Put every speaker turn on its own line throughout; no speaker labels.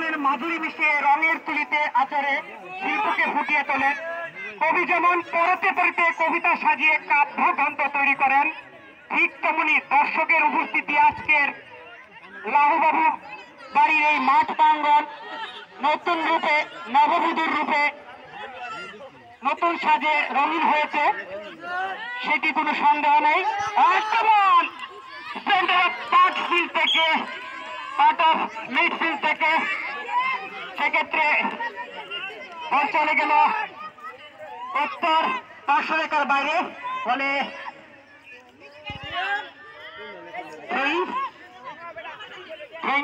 গানের মাধুরী মিশিয়ে রঙের তুলিতে আচারে শিল্পকে ফুটিয়ে তোলেন। কবি যেমন পড়তে পড়তে কবিতা সাজিয়ে কাব্যগ্রন্থ তৈরি করেন, ঠিক তেমনি দর্শকের উপস্থিতি আজকের লাহুবাবু বাড়ির এই মাঠ প্রাঙ্গণ নতুন রূপে, নববধূর রূপে, নতুন সাজে রঙিন হয়েছে, সেটি কোনো সন্দেহ নেই। বর্তমান সেন্টার অফ পার্টফিল্ড থেকে, পার্ট অফ মিডফিল্ড থেকে সেক্ষেত্রে বল চলে গেল উত্তর 500 রেখার বাইরে, ফলে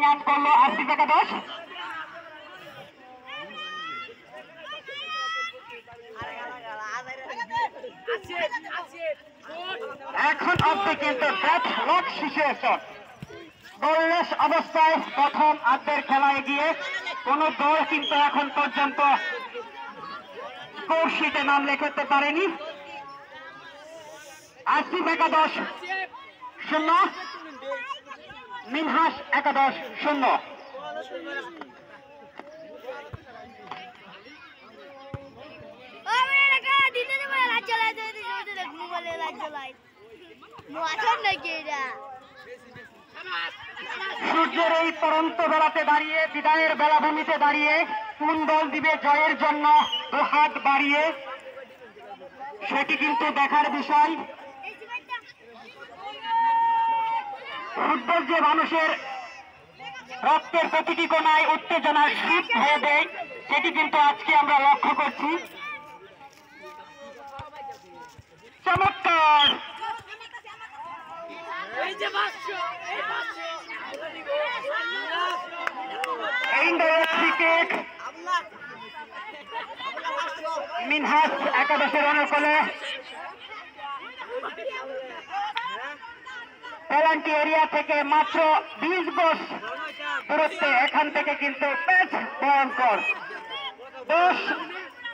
আউট করলো আসিফ একাদশ। এখন অব্দি কিন্তু ডেডলক সিচুয়েশন, গোললেস অবস্থায় প্রথম আর্ধের খেলায় গিয়ে কোন দল কিন্তু এখন পর্যন্ত স্কোর শিটে নাম লেখাতে পারেনি। আসিফ একাদশ 0, মিনহাস একাদশ 0। সূর্যের এই পরন্ত বেলাতে দাঁড়িয়ে, বিদায়ের বেলাভূমিতে দাঁড়িয়ে কোন দল দিবে জয়ের জন্য দুহাত বাড়িয়ে, সেটি কিন্তু দেখার বিষয়। ফুটবল যে মানুষের রক্তের প্রতিটি কোণায় উত্তেজনার শীত হয়ে দেয়, সেটি কিন্তু আজকে আমরা লক্ষ্য করছি। চমৎকার মিনহাস একাদশের অনুকূলে পেনাল্টি এরিয়া থেকে মাত্র 20 গজ দূরত্বে, এখান থেকে কিন্তু বেশ ভয়ঙ্কর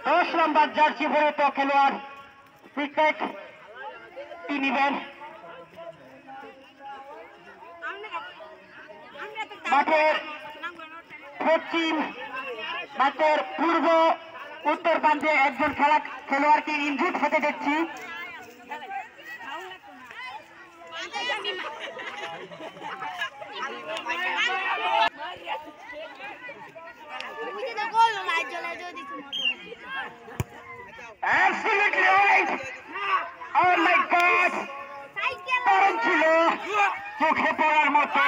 10 নম্বর জার্সি পরিহিত খেলোয়াড় ক্রিকেট নিবেন। মাঠের পশ্চিম, মাঠের পূর্ব উত্তর প্রান্তে একজন খেলোয়াড়কে ইনজুর্ড হতে দেখছি। Absolutely right. Oh my God! কারণ ছিল চোখে পড়ার মতো।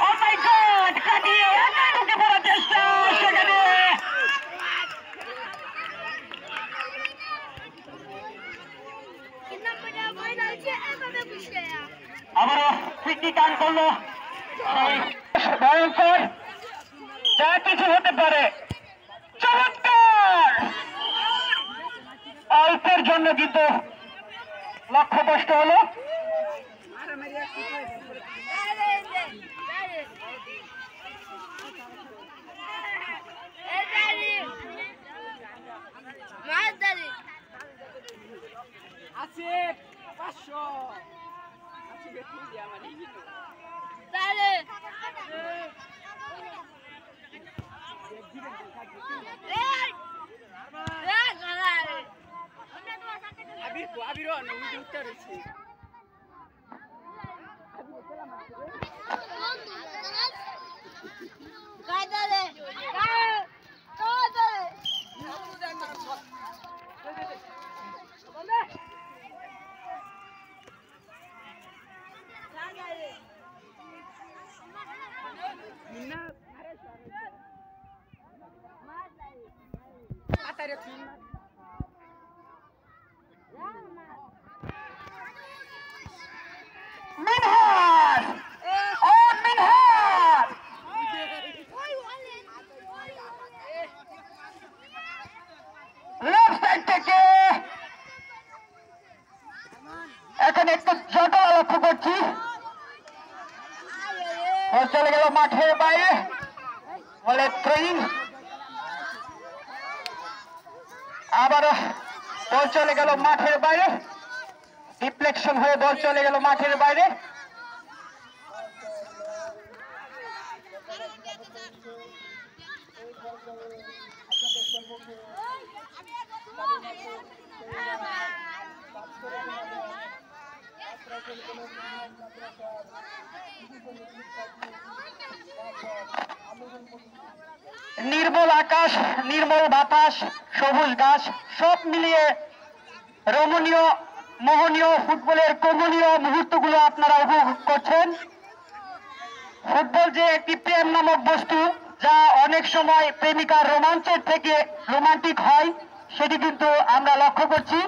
Oh my God! কাটিয়ে চোখে পড়ার চেষ্টা, সেখানে আবারও ফিরতি টান করলো। ভয়ঙ্কর, যা কিছু হতে পারে। চমৎকার, অল্পের জন্য কিন্তু লক্ষ্যভ্রষ্ট হলো। এখানে একটু জটলা লক্ষ্য করছি, চলে গেল মাঠের বাইরে, বলে থ্রোইং। আবারও বল চলে গেল মাঠের বাইরে, ডিফ্লেকশন হয়ে বল চলে গেল মাঠের বাইরে।
নির্মল আকাশ, নির্মল বাতাস, সবুজ গাছ সব মিলিয়ে রমণীয় মোহনীয় ফুটবলের কমনীয় মুহূর্তগুলো আপনারা উপভোগ করছেন। ফুটবল যে একটি প্রেম নামক বস্তু, যা অনেক সময় প্রেমিকার রোমাঞ্চের থেকে রোমান্টিক হয়, সেটি কিন্তু আমরা লক্ষ্য করছি।